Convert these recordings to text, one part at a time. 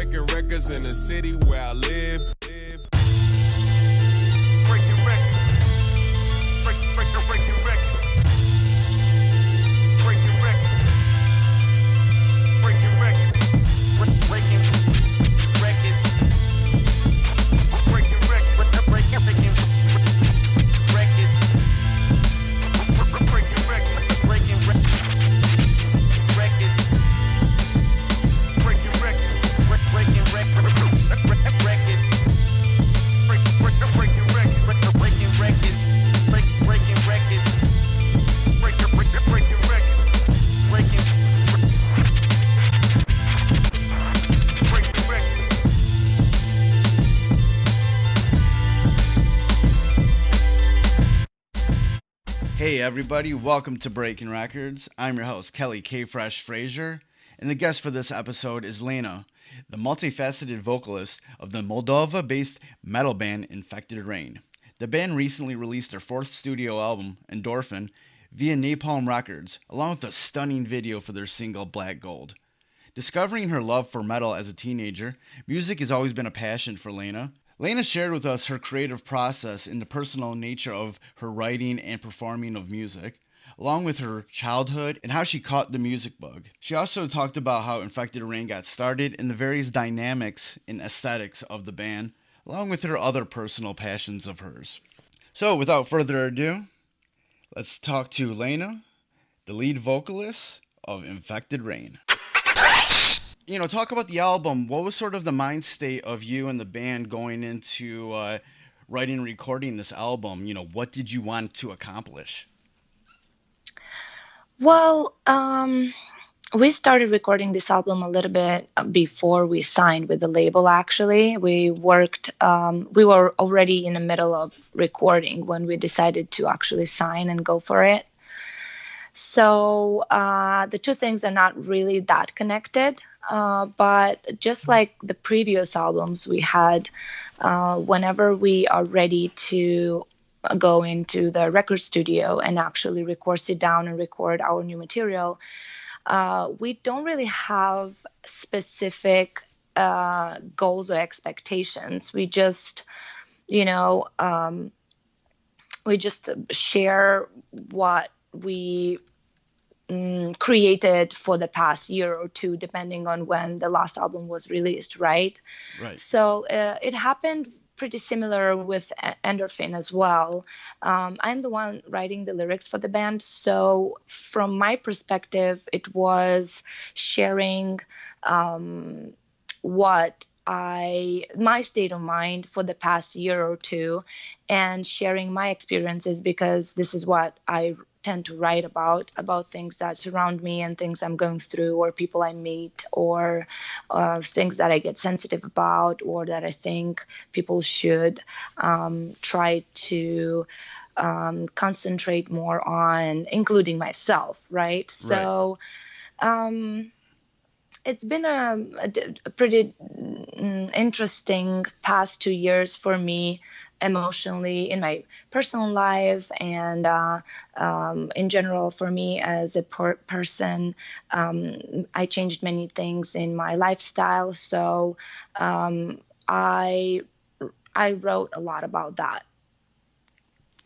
Breaking records in the city where I live. Breaking records. Breaking records. Breaking records. Breaking records. Breaking records. Breaking records. Breaking records. Breaking records. Hey everybody, welcome to Breakin Recordz. I'm your host, Kelly K. Fresh Frazier, and the guest for this episode is Lena, the multifaceted vocalist of the Moldova-based metal band Infected Rain. The band recently released their fourth studio album, Endorphin, via Napalm Records, along with a stunning video for their single Black Gold. Discovering her love for metal as a teenager, music has always been a passion for Lena. Lena shared with us her creative process in the personal nature of her writing and performing of music, along with her childhood and how she caught the music bug. She also talked about how Infected Rain got started and the various dynamics and aesthetics of the band, along with her other personal passions of hers. So, without further ado, let's talk to Lena, the lead vocalist of Infected Rain. Talk about the album. What was sort of the mind state of you and the band going into writing and recording this album? What did you want to accomplish? Well, we started recording this album a little bit before we signed with the label, actually. We were already in the middle of recording when we decided to actually sign and go for it. So the two things are not really that connected. But just like the previous albums we had, whenever we are ready to go into the record studio and actually sit down and record our new material, we don't really have specific goals or expectations. We just, share what we created for the past year or two, depending on when the last album was released, right? So it happened pretty similar with Endorphin as well. I'm the one writing the lyrics for the band, so from my perspective, it was sharing my state of mind for the past year or two, and sharing my experiences, because this is what I tend to write about things that surround me and things I'm going through, or people I meet, or things that I get sensitive about, or that I think people should try to concentrate more on, including myself, right? So it's been a pretty interesting past 2 years for me, emotionally, in my personal life, and in general for me as a person. I changed many things in my lifestyle, so I wrote a lot about that,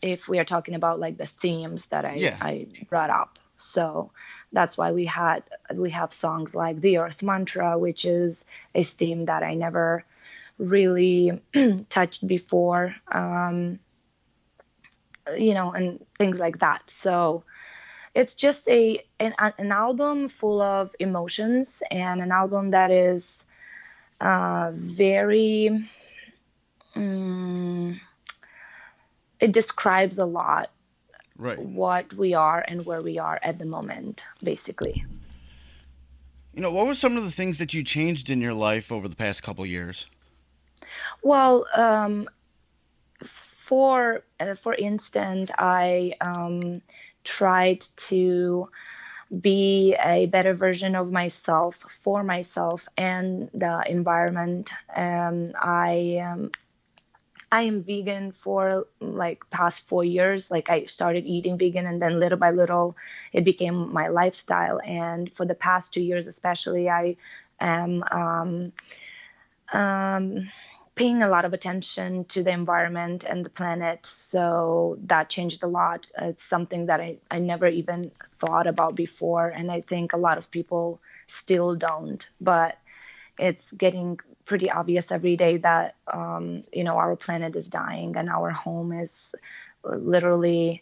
if we are talking about like the themes that I brought up. So that's why we have songs like The Earth Mantra, which is a theme that I never really touched before, and things like that. So it's just an album full of emotions, and an album that is very, it describes a lot what we are and where we are at the moment, basically. What were some of the things that you changed in your life over the past couple years? Well, for instance, I tried to be a better version of myself, for myself and the environment. I am vegan for like past 4 years. Like, I started eating vegan, and then little by little it became my lifestyle. And for the past 2 years especially, I am um, paying a lot of attention to the environment and the planet. So that changed a lot. It's something that I never even thought about before. And I think a lot of people still don't. But it's getting pretty obvious every day that, our planet is dying and our home is literally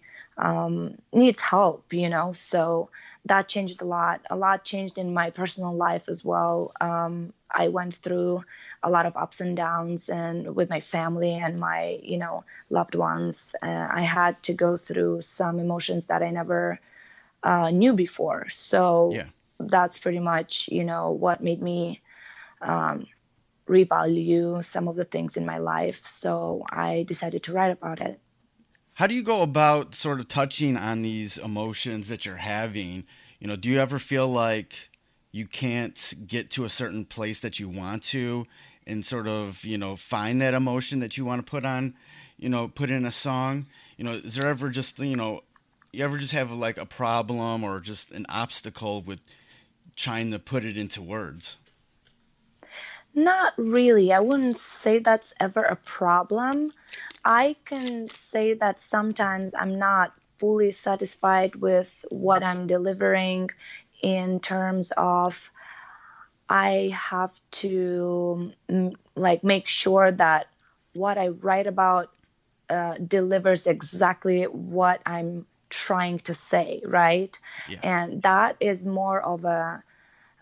needs help. So that changed a lot. A lot changed in my personal life as well. I went through a lot of ups and downs and with my family and my, loved ones. I had to go through some emotions that I never knew before. So Yeah. that's pretty much, what made me revalue some of the things in my life. So I decided to write about it. How do you go about sort of touching on these emotions that you're having? Do you ever feel like you can't get to a certain place that you want to and sort of, find that emotion that you want to put in a song? Is there ever just, you ever just have like a problem or just an obstacle with trying to put it into words? Not really. I wouldn't say that's ever a problem. I can say that sometimes I'm not fully satisfied with what I'm delivering in terms of I have to like make sure that what I write about delivers exactly what I'm trying to say, right? Yeah. And that is more of a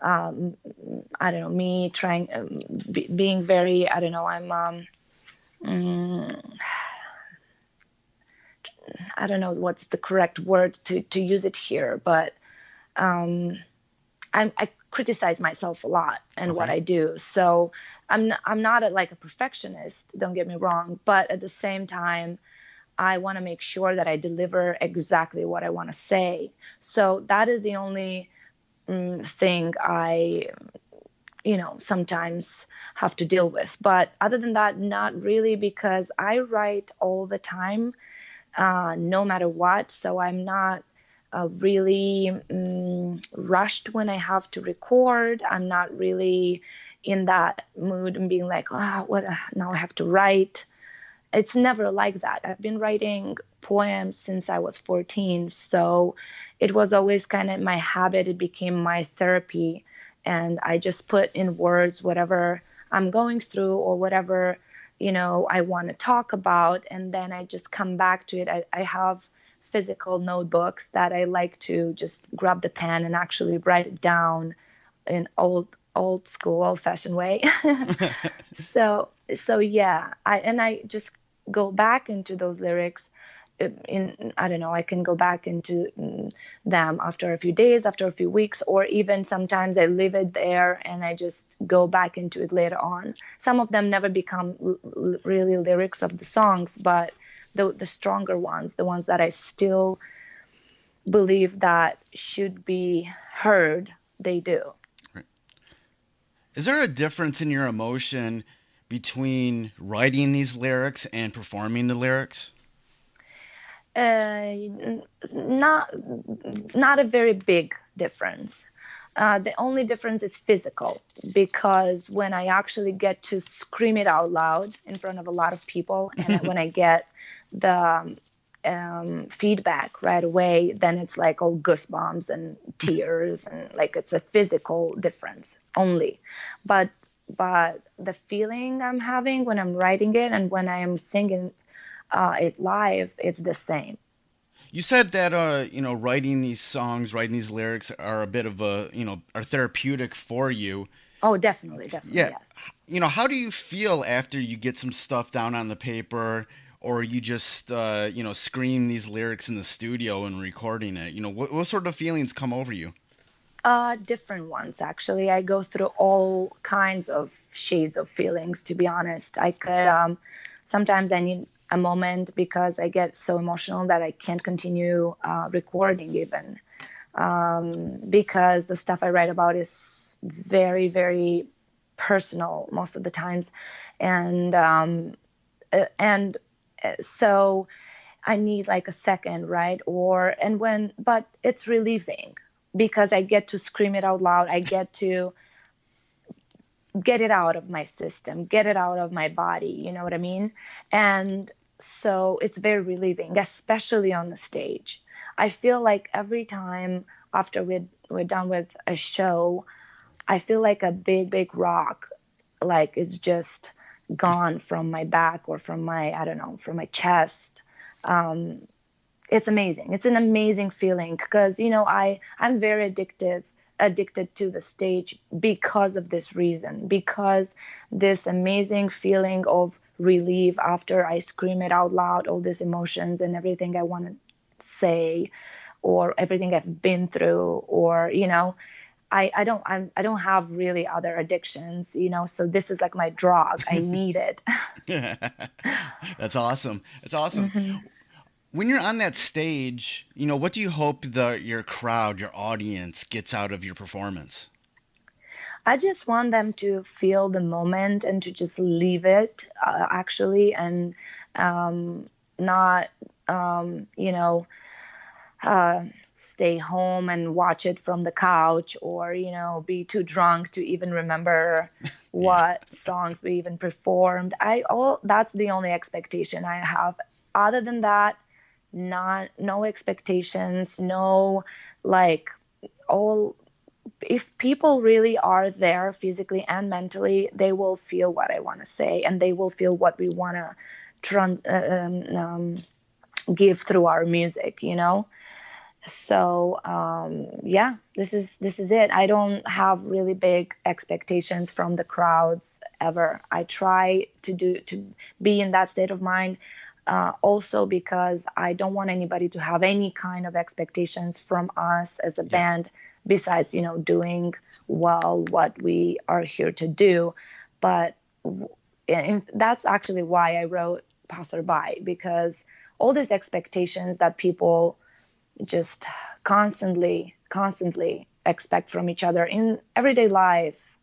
I don't know, me trying being very, I don't know, mm, I don't know what's the correct word to use it here, but um, I criticize myself a lot and what Okay. I do. So I'm not like a perfectionist, don't get me wrong, but at the same time, I want to make sure that I deliver exactly what I want to say. So that is the only thing I, sometimes have to deal with. But other than that, not really, because I write all the time, no matter what. So I'm not really rushed when I have to record. I'm not really in that mood and being like, oh, what now I have to write. It's never like that. I've been writing poems since I was 14. So it was always kind of my habit. It became my therapy. And I just put in words whatever I'm going through or whatever, I want to talk about. And then I just come back to it. I have physical notebooks that I like to just grab the pen and actually write it down in old school, old fashioned way. So yeah, I just go back into those lyrics in, I don't know, I can go back into them after a few days, after a few weeks, or even sometimes I leave it there and I just go back into it later on. Some of them never become really lyrics of the songs, but the stronger ones, the ones that I still believe that should be heard, they do. Right. Is there a difference in your emotion between writing these lyrics and performing the lyrics? Not a very big difference. The only difference is physical, because when I actually get to scream it out loud in front of a lot of people, and when I get the feedback right away, then it's like all goosebumps and tears, and like it's a physical difference only. But the feeling I'm having when I'm writing it and when I am singing it live, it's the same. You said that writing these songs, writing these lyrics are a bit of are therapeutic for you. Oh, definitely, definitely, Yeah. yes. How do you feel after you get some stuff down on the paper or you just scream these lyrics in the studio and recording it? What sort of feelings come over you? Different ones, actually. I go through all kinds of shades of feelings, to be honest. I could, sometimes I need a moment because I get so emotional that I can't continue recording even. Because the stuff I write about is very, very personal most of the times. And, and so I need like a second, right? But it's relieving because I get to scream it out loud. I get to get it out of my system, get it out of my body, you know what I mean? And so it's very relieving, especially on the stage. I feel like every time after we're done with a show, I feel like a big rock, like it's just gone from my back or from my, I don't know, from my chest. Um, it's amazing. It's an amazing feeling because, I'm very addicted to the stage because of this reason, because this amazing feeling of relief after I scream it out loud, all these emotions and everything I want to say or everything I've been through, or I don't have really other addictions, so this is like my drug. I need it. That's awesome. That's awesome. Hmm. When you're on that stage, what do you hope your crowd, your audience gets out of your performance? I just want them to feel the moment and to just leave it, actually, and not, um, you know, stay home and watch it from the couch, or be too drunk to even remember Yeah. what songs we even performed. That's the only expectation I have. Other than that, not no expectations, no, like, all. If people really are there physically and mentally, they will feel what I want to say, and they will feel what we want to give through our music. So yeah, this is it. I don't have really big expectations from the crowds ever. I try to be in that state of mind, also because I don't want anybody to have any kind of expectations from us as a Yeah. band, besides doing well what we are here to do. But and that's actually why I wrote Passerby, because all these expectations that people just constantly expect from each other in everyday life,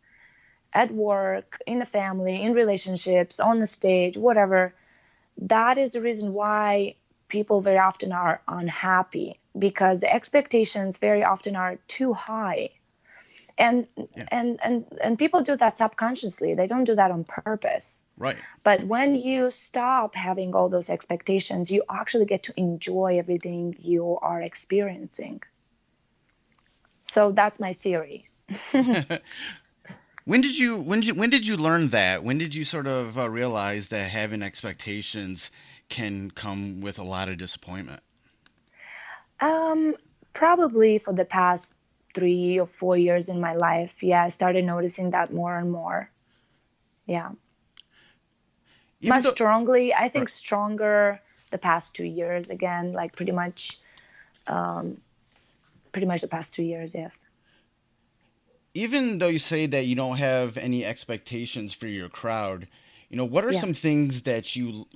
at work, in the family, in relationships, on the stage, whatever. That is the reason why people very often are unhappy, because the expectations very often are too high. And Yeah. and people do that subconsciously. They don't do that on purpose. Right. But when you stop having all those expectations, you actually get to enjoy everything you are experiencing. So that's my theory. When did you learn that? When did you sort of realize that having expectations can come with a lot of disappointment? Um, Probably for the past 3 or 4 years in my life. Yeah, I started noticing that more and more. Yeah. Even Much though, strongly, I right, think stronger the past 2 years again, like um, pretty much the past 2 years, yes. even though you say that you don't have any expectations for your crowd, what are Yeah. some things that you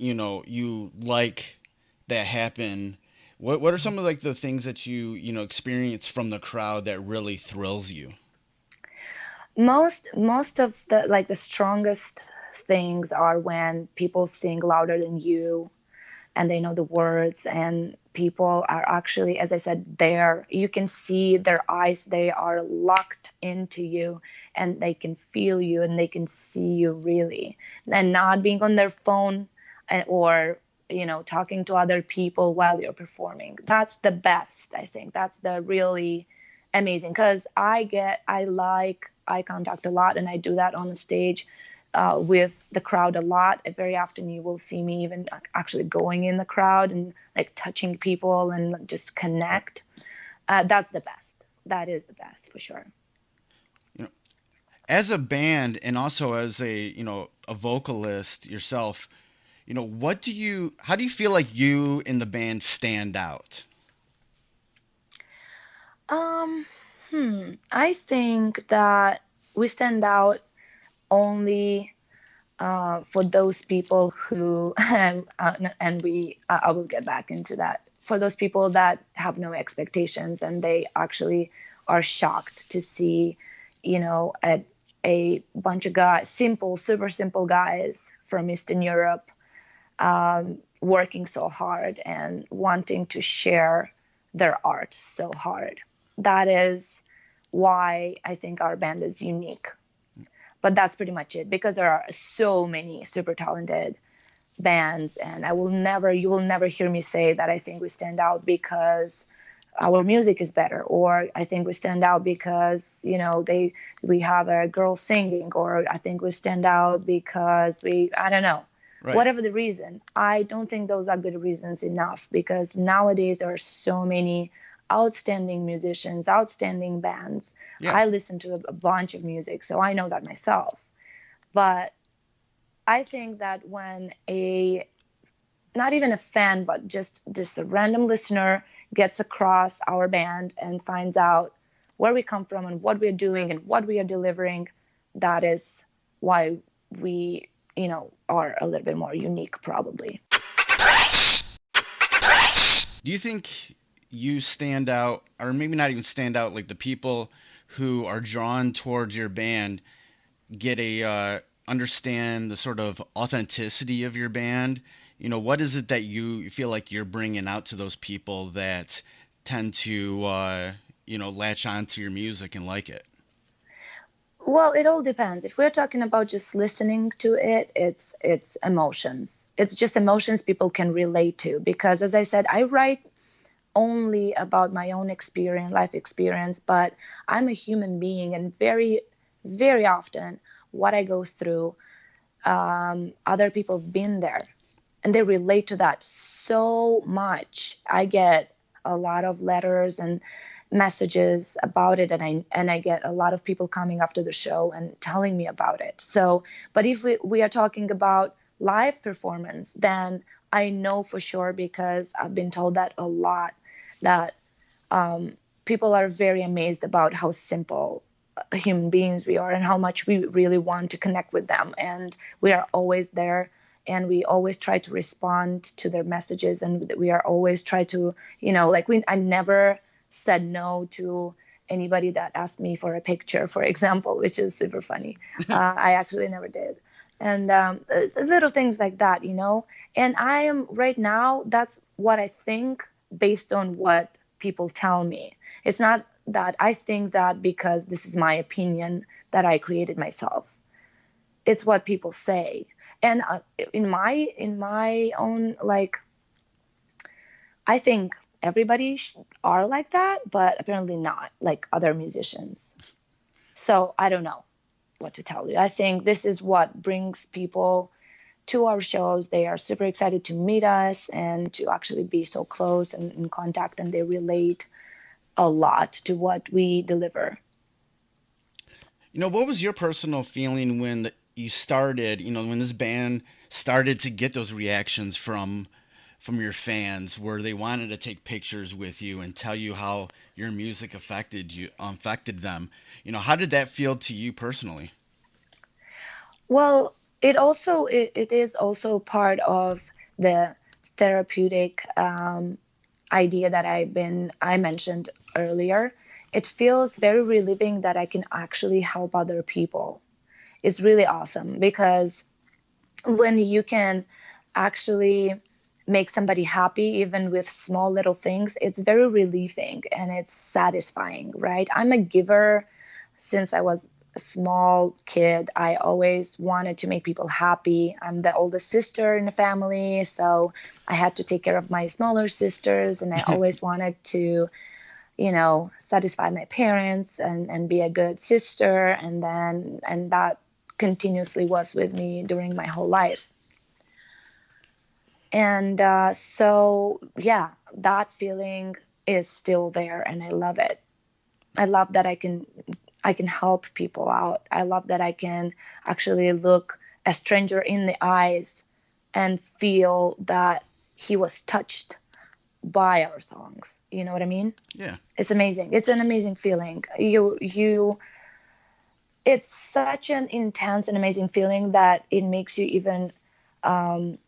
like that happen? What are some of like the things that you experience from the crowd that really thrills you? Most of the strongest things are when people sing louder than you, and they know the words, and people are actually, as I said, there. You can see their eyes, they are locked into you, and they can feel you, and they can see you really, and not being on their phone, or talking to other people while you're performing. That's the best. I think that's the really amazing, because I like eye contact a lot, and I do that on the stage, with the crowd a lot. Very often you will see me even actually going in the crowd and like touching people and just connect. That's the best. That is the best for sure. You know, as a band and also as a vocalist yourself, how do you feel like you in the band stand out? Um, I think that we stand out only for those people who, and I will get back into that. For those people that have no expectations, and they actually are shocked to see, a bunch of guys, super simple guys from Eastern Europe, working so hard and wanting to share their art so hard. That is why I think our band is unique. but that's pretty much it, because there are so many super talented bands, and you will never hear me say that I think we stand out because our music is better, or I think we stand out because we have a girl singing, or I think we stand out because I don't know, Right. whatever the reason. I don't think those are good reasons enough, because nowadays there are so many outstanding musicians, outstanding bands. Yeah. I listen to a bunch of music, so I know that myself. But I think that when a not even a fan, but just a random listener gets across our band and finds out where we come from and what we're doing and what we are delivering, that is why we, are a little bit more unique, probably. Do you think you stand out, or maybe not even stand out, like the people who are drawn towards your band get a understand the sort of authenticity of your band? What is it that you feel like you're bringing out to those people that tend to latch onto your music and like it? Well, it all depends. If we're talking about just listening to it, it's emotions. It's just emotions people can relate to, because as I said, I write only about my own experience, life experience, but I'm a human being, and very, very often what I go through, other people have been there and they relate to that so much. I get a lot of letters and messages about it, and I get a lot of people coming after the show and telling me about it. So, but if we are talking about live performance, then I know for sure, because I've been told that a lot, that people are very amazed about how simple human beings we are and how much we really want to connect with them, and we are always there, and we always try to respond to their messages, and we are always try to, I never said no to anybody that asked me for a picture, for example, which is super funny. I actually never did. And little things like that, and I am right now, that's what I think based on what people tell me. It's not that I think that because this is my opinion that I created myself. It's what people say. And in my own, like, I think everybody are like that, but apparently not like other musicians. So I don't know what to tell you. I think this is what brings people to our shows. They are super excited to meet us and to actually be so close and in contact, and they relate a lot to what we deliver. What was your personal feeling when you started, when this band started to get those reactions from your fans, where they wanted to take pictures with you and tell you how your music affected them? How did that feel to you personally? Well, it is also part of the therapeutic idea that I mentioned earlier. It feels very relieving that I can actually help other people. It's really awesome, because when you can actually make somebody happy, even with small little things, it's very relieving and it's satisfying, right? I'm a giver. Since I was a small kid, I always wanted to make people happy. I'm the oldest sister in the family, so I had to take care of my smaller sisters, and I always wanted to, satisfy my parents and be a good sister. And that continuously was with me during my whole life. And so, yeah, that feeling is still there, and I love it. I love that I can help people out. I love that I can actually look a stranger in the eyes and feel that he was touched by our songs. You know what I mean? Yeah. It's amazing. It's an amazing feeling. It's such an intense and amazing feeling that it makes you even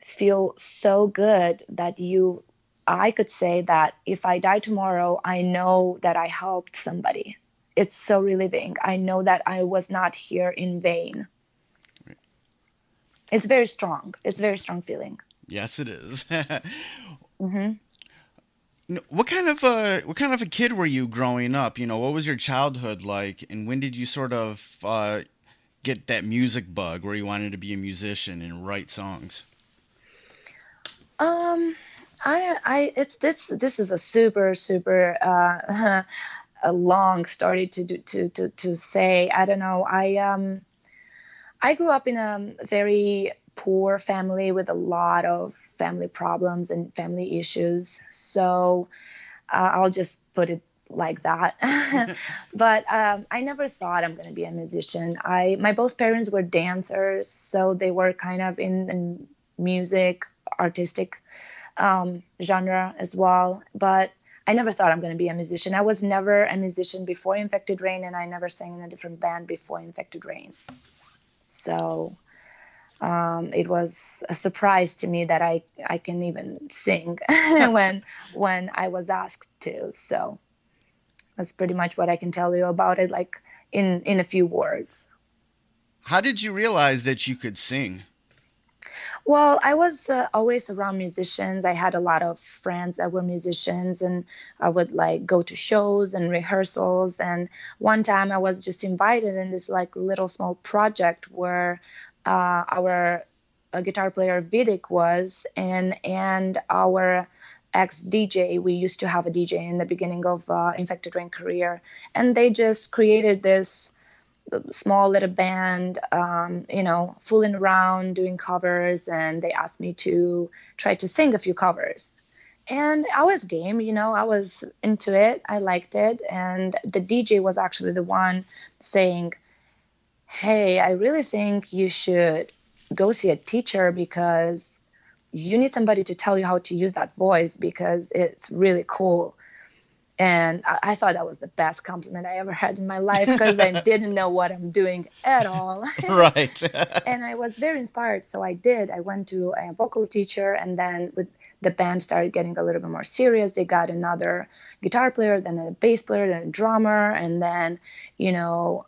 feel so good that I could say that if I die tomorrow, I know that I helped somebody. It's so relieving. I know that I was not here in vain. Right. It's very strong. It's a very strong feeling. Yes, it is. Hmm. What kind of a kid were you growing up? What was your childhood like, and when did you sort of get that music bug where you wanted to be a musician and write songs? Um, it's this is a super a long story to say. I don't know. I grew up in a very poor family with a lot of family problems and family issues. So I'll just put it like that. But I never thought I'm going to be a musician. My both parents were dancers, so they were kind of in the music, artistic genre as well. But I never thought I'm going to be a musician. I was never a musician before Infected Rain, and I never sang in a different band before Infected Rain. So it was a surprise to me that I can even sing when I was asked to. So that's pretty much what I can tell you about it, like in a few words. How did you realize that you could sing? Well, I was always around musicians. I had a lot of friends that were musicians, and I would like go to shows and rehearsals. And one time I was just invited in this like little small project where our guitar player Vidic was, and our ex DJ. We used to have a DJ in the beginning of Infected Rain career, and they just created this small little band, fooling around doing covers, and they asked me to try to sing a few covers. And I was game, I was into it. I liked it. And the DJ was actually the one saying, "Hey, I really think you should go see a teacher because you need somebody to tell you how to use that voice because it's really cool." And I thought that was the best compliment I ever had in my life because I didn't know what I'm doing at all. Right. And I was very inspired. So I did. I went to a vocal teacher, and then with the band started getting a little bit more serious. They got another guitar player, then a bass player, then a drummer. And then,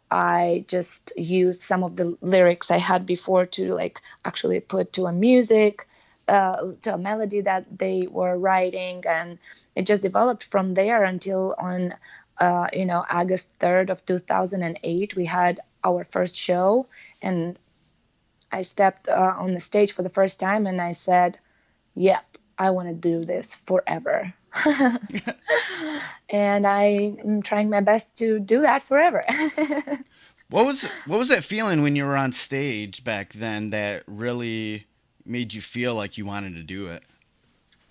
I just used some of the lyrics I had before to like actually put to a music, to a melody that they were writing, and it just developed from there until on August 3rd of 2008 we had our first show, and I stepped on the stage for the first time, and I said, "Yep, I want to do this forever." And I'm trying my best to do that forever. What was that feeling when you were on stage back then that really made you feel like you wanted to do it?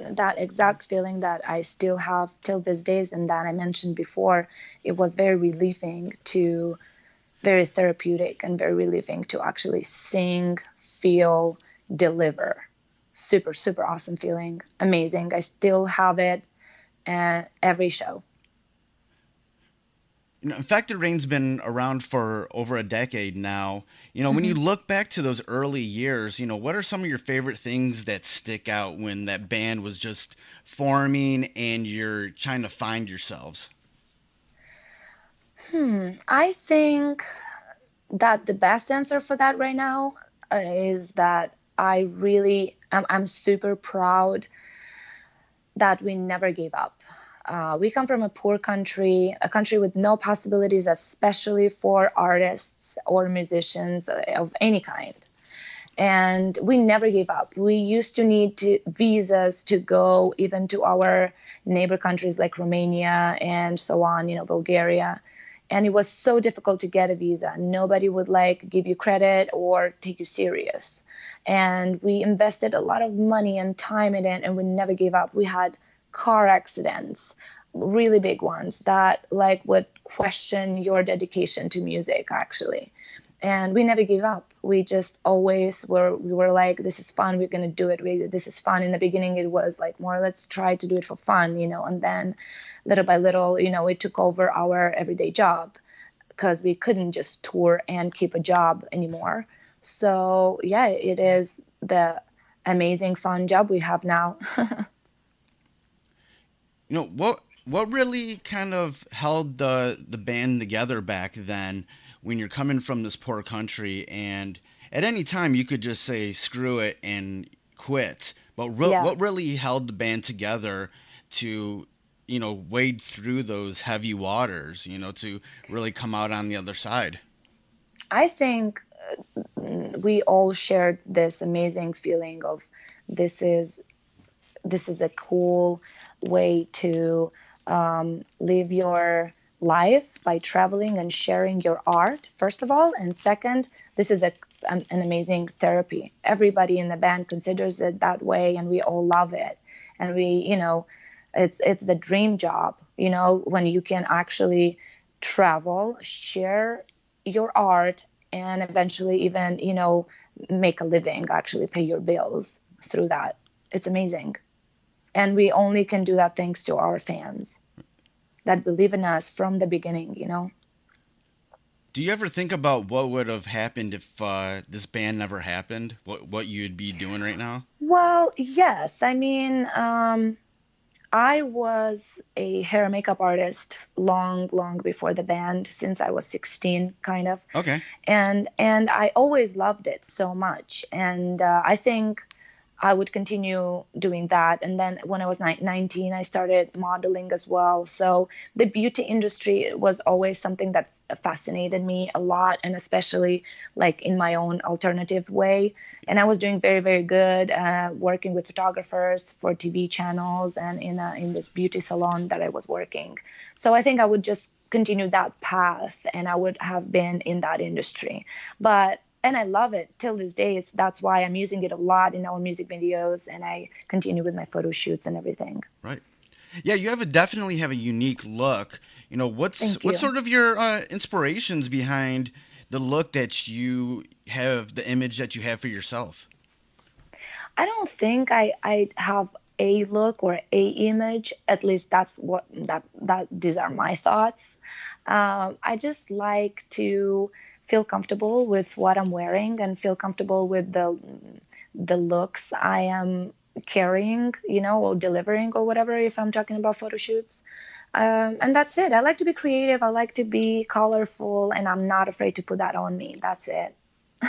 That exact feeling that I still have till these days, and that I mentioned before, it was very relieving to, very therapeutic and very relieving to actually sing, feel, deliver. Super, super awesome feeling. Amazing. I still have it at every show. Infected Rain's been around for over a decade now. When you Mhm. look back to those early years, what are some of your favorite things that stick out when that band was just forming and you're trying to find yourselves? I think that the best answer for that right now is that I'm super proud that we never gave up. We come from a poor country, a country with no possibilities, especially for artists or musicians of any kind. And we never gave up. We used to need visas to go even to our neighbor countries like Romania and so on, Bulgaria. And it was so difficult to get a visa. Nobody would like give you credit or take you serious. And we invested a lot of money and time in it, and we never gave up. We had car accidents, really big ones that like would question your dedication to music actually. And we never gave up. We just always we were like, this is fun, we're going to do it. This is fun. In the beginning it was like more, let's try to do it for fun, and then little by little, it took over our everyday job because we couldn't just tour and keep a job anymore. So yeah, it is the amazing fun job we have now. What really kind of held the band together back then when you're coming from this poor country and at any time you could just say screw it and quit. But Yeah. what really held the band together to wade through those heavy waters, to really come out on the other side? I think we all shared this amazing feeling of this is this is a cool way to live your life by traveling and sharing your art, first of all. And second, this is an amazing therapy. Everybody in the band considers it that way, and we all love it. And it's the dream job, when you can actually travel, share your art, and eventually even, make a living, actually pay your bills through that. It's amazing. And we only can do that thanks to our fans that believe in us from the beginning. Do you ever think about what would have happened if this band never happened? What you'd be doing right now? Well, yes. I mean, I was a hair and makeup artist long, long before the band, since I was 16, kind of. Okay. And I always loved it so much. And I think I would continue doing that. And then when I was 19, I started modeling as well. So the beauty industry was always something that fascinated me a lot, and especially like in my own alternative way. And I was doing very, very good working with photographers for TV channels and in this beauty salon that I was working. So I think I would just continue that path, and I would have been in that industry. And I love it till this day. That's why I'm using it a lot in our music videos, and I continue with my photo shoots and everything. Right. Yeah, you definitely have a unique look. Thank What's you. sort of your inspirations behind the look that you have, the image that you have for yourself? I don't think I have a look or a image. At least that's what that these are my thoughts. I just like to feel comfortable with what I'm wearing and feel comfortable with the looks I am carrying, or delivering or whatever, if I'm talking about photo shoots. And that's it. I like to be creative. I like to be colorful, and I'm not afraid to put that on me. That's it.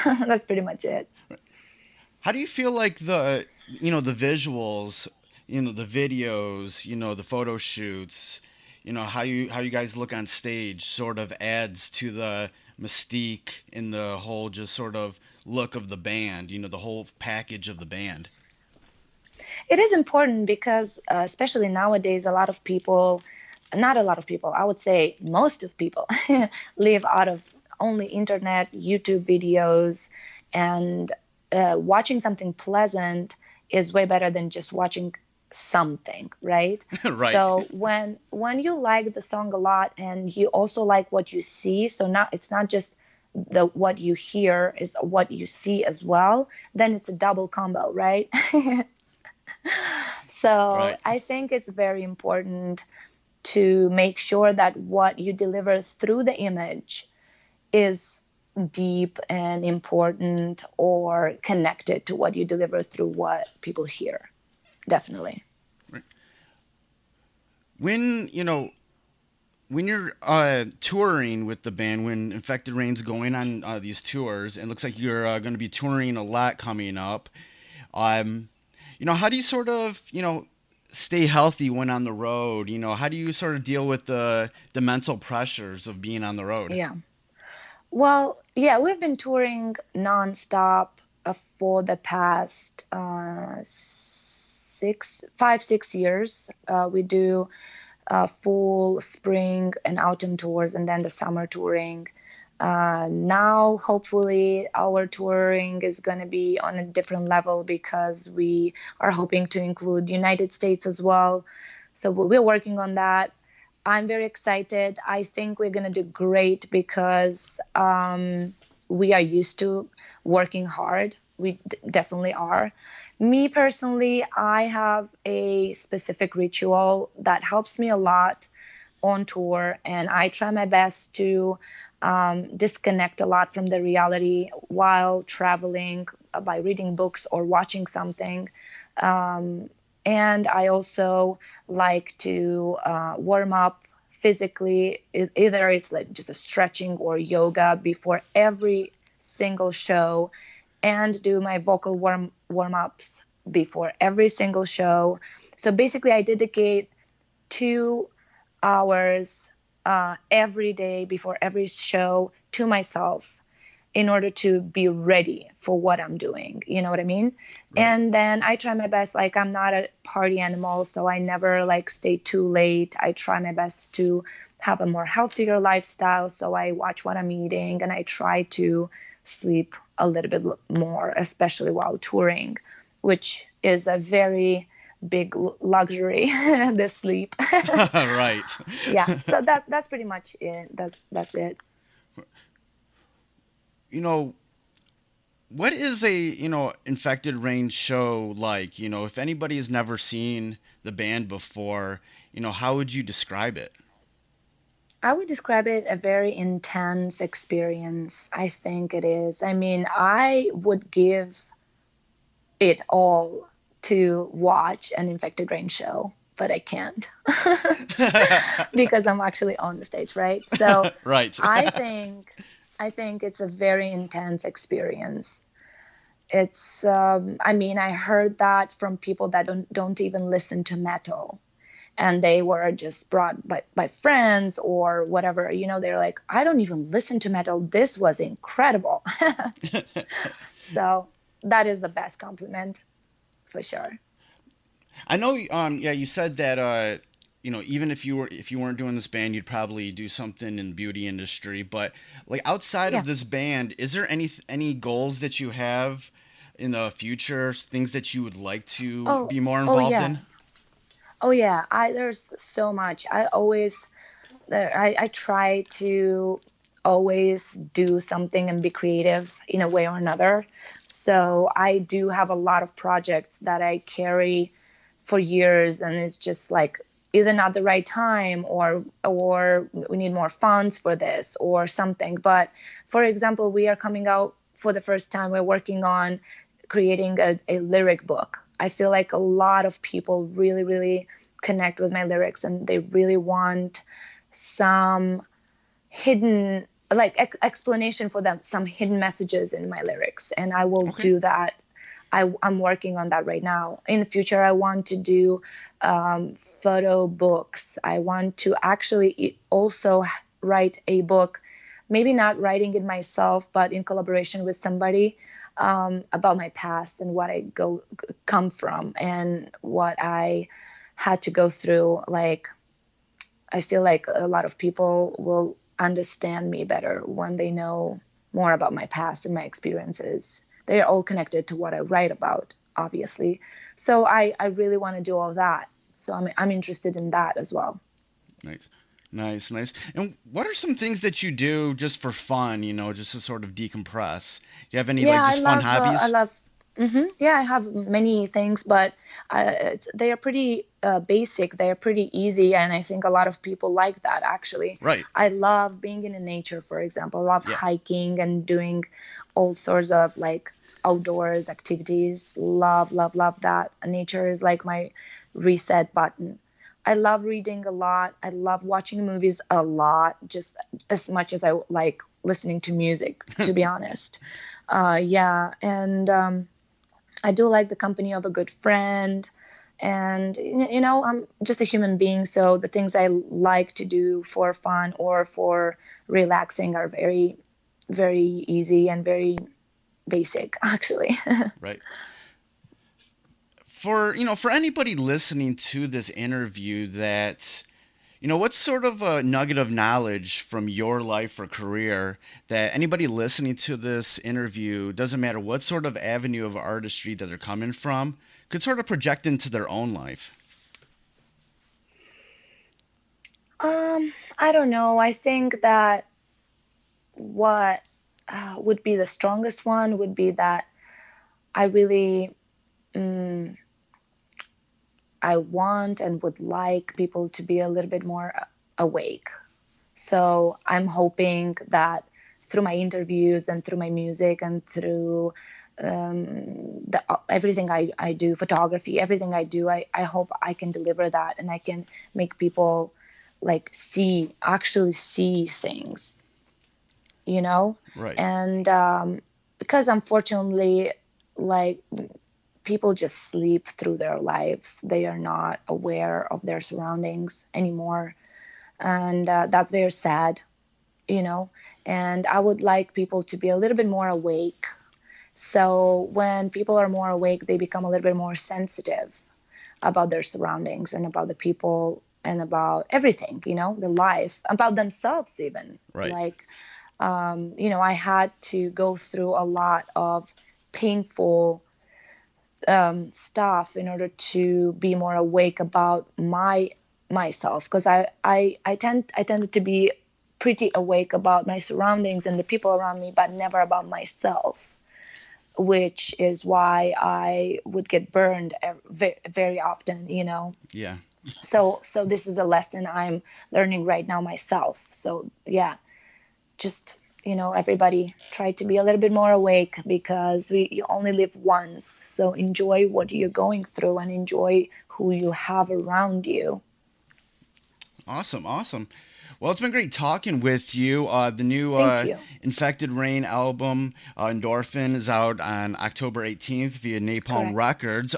That's pretty much it. How do you feel like the visuals, the videos, the photo shoots, how you guys look on stage sort of adds to the mystique and the whole just sort of look of the band, the whole package of the band? It is important because, especially nowadays, a lot of people, not a lot of people, I would say most of people, live out of only internet, YouTube videos, and watching something pleasant is way better than just watching something, right? Right. So when you like the song a lot and you also like what you see, so not it's not just the what you hear, is what you see as well, then it's a double combo, right? So Right. I think it's very important to make sure that what you deliver through the image is deep and important or connected to what you deliver through what people hear. Definitely. Right. When when you're touring with the band, when Infected Rain's going on these tours, and it looks like you're going to be touring a lot coming up. Um, how do you sort of stay healthy when on the road? How do you sort of deal with the mental pressures of being on the road? Yeah. Well, yeah, we've been touring nonstop for the past 6 years. We do full spring and autumn tours, and then the summer touring. Now, hopefully, our touring is going to be on a different level because we are hoping to include United States as well. So we're working on that. I'm very excited. I think we're going to do great because we are used to working hard. We definitely are. Me personally, I have a specific ritual that helps me a lot on tour, and I try my best to disconnect a lot from the reality while traveling by reading books or watching something. And I also like to warm up physically. Either it's like just a stretching or yoga before every single show, and do my vocal warm ups before every single show. So basically, I dedicate 2 hours every day before every show to myself. in order to be ready for what I'm doing. You know what I mean? Right. And then I try my best. Like, I'm not a party animal, so I never like stay too late. I try my best to have a more healthier lifestyle. So I watch what I'm eating, and I try to sleep a little bit more, especially while touring, which is a very big luxury, the sleep. Right. Yeah. So that's pretty much it. That's it. You know, what is a, Infected Rain show like? If anybody has never seen the band before, how would you describe it? I would describe it a very intense experience. I think it is. I mean, I would give it all to watch an Infected Rain show, but I can't because I'm actually on the stage, right? So Right. I think I think it's a very intense experience. It's I mean, I heard that from people that don't even listen to metal, and they were just brought by friends or whatever. They're like, I don't even listen to metal. This was incredible. So that is the best compliment for sure. I know. Yeah, you said that. Even if you weren't doing this band, you'd probably do something in the beauty industry. But like outside Yeah. of this band, is there any goals that you have in the future? Things that you would like to Oh, be more oh involved yeah. in? Oh yeah. There's so much. I try to always do something and be creative in a way or another. So I do have a lot of projects that I carry for years, and it's just like either not the right time, or we need more funds for this or something. But for example, we are coming out for the first time. We're working on creating a lyric book. I feel like a lot of people really, really connect with my lyrics, and they really want some hidden, like, explanation for them, some hidden messages in my lyrics, and I will Okay. do that. I'm working on that right now. In the future, I want to do photo books. I want to actually also write a book, maybe not writing it myself, but in collaboration with somebody, about my past and what I come from and what I had to go through. Like, I feel like a lot of people will understand me better when they know more about my past and my experiences. They are all connected to what I write about, obviously. So I really want to do all that. So I'm interested in that as well. Nice. Nice, nice. And what are some things that you do just for fun, just to sort of decompress? Do you have any like Yeah, just fun I hobbies? love. Yeah, I have many things, but they are pretty basic. They are pretty easy, and I think a lot of people like that. Actually, Right. I love being in the nature. For example, I love Yeah. hiking and doing all sorts of like outdoors activities. Love, love, love that. Nature is like my reset button. I love reading a lot. I love watching movies a lot, just as much as I like listening to music, to be honest. Yeah, and I do like the company of a good friend. And, I'm just a human being. So the things I like to do for fun or for relaxing are very, very easy and very basic, actually. Right. For anybody listening to this interview that what's sort of a nugget of knowledge from your life or career that anybody listening to this interview, doesn't matter what sort of avenue of artistry that they're coming from, could sort of project into their own life? I don't know. I think that what would be the strongest one would be that I really, um, I want and would like people to be a little bit more awake. So I'm hoping that through my interviews and through my music and through everything I do, photography, everything I do, I hope I can deliver that, and I can make people like actually see things, you know? Right. And because unfortunately, like, people just sleep through their lives. They are not aware of their surroundings anymore. And that's very sad. and I would like people to be a little bit more awake. So when people are more awake, they become a little bit more sensitive about their surroundings and about the people and about everything, the life, about themselves even. Right. Like, I had to go through a lot of painful stuff in order to be more awake about myself, because I tended to be pretty awake about my surroundings and the people around me, but never about myself, which is why I would get burned very often, Yeah. So this is a lesson I'm learning right now myself. So yeah, just, everybody try to be a little bit more awake, because you only live once. So enjoy what you're going through and enjoy who you have around you. Awesome. Well, it's been great talking with you. The new Thank you. Infected Rain album, Endorphin, is out on October 18th via Napalm Correct. Records.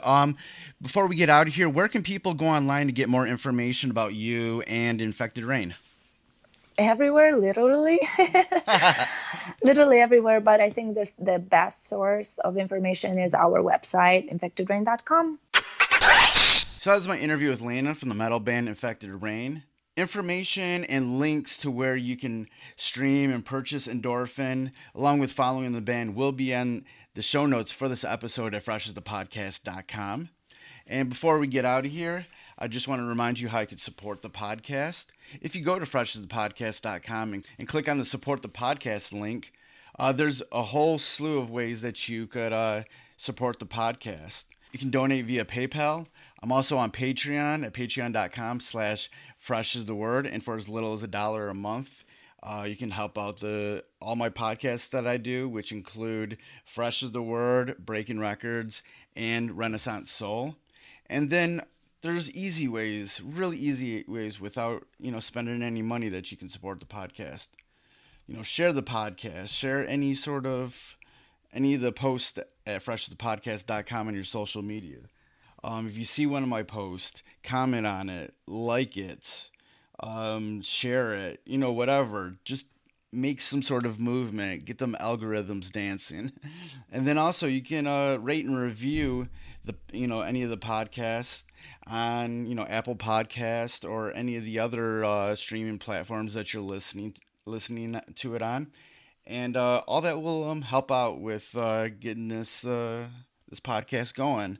Before we get out of here, where can people go online to get more information about you and Infected Rain? Everywhere, literally. Literally everywhere, but I think the best source of information is our website, infectedrain.com. So that was my interview with Lena from the metal band Infected Rain. Information and links to where you can stream and purchase Endorphin, along with following the band, will be on the show notes for this episode at freshasthepodcast.com. And before we get out of here, I just want to remind you how you can support the podcast. If you go to freshasthepodcast.com and click on the support the podcast link, there's a whole slew of ways that you could support the podcast. You can donate via PayPal. I'm also on Patreon at patreon.com/freshastheword. And for as little as $1 a month, you can help out all my podcasts that I do, which include Fresh as the Word, Breakin Recordz, and Renaissance Soul. And then there's easy ways, really easy ways, without spending any money, that you can support the podcast. Share the podcast, share any of the posts at freshasthepodcast.com on your social media. If you see one of my posts, comment on it, like it, share it, whatever. Just make some sort of movement, get them algorithms dancing. And then also you can rate and review any of the podcasts on Apple Podcast or any of the other streaming platforms that you're listening to it on. And all that will help out with getting this podcast going.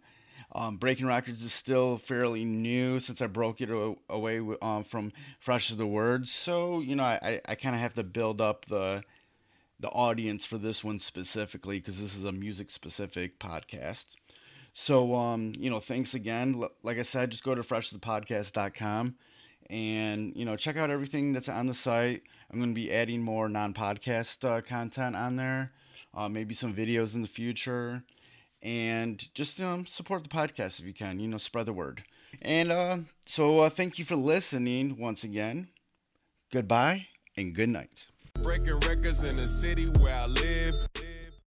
Breakin Recordz is still fairly new since I broke it away from Fresh as the Word. So, I kind of have to build up the audience for this one specifically, because this is a music-specific podcast. So, thanks again. Like I said, just go to freshasthepodcast.com and, check out everything that's on the site. I'm going to be adding more non-podcast content on there, maybe some videos in the future. And just support the podcast if you can, spread the word. And so thank you for listening once again. Goodbye and good night. Breaking records in the city where I live.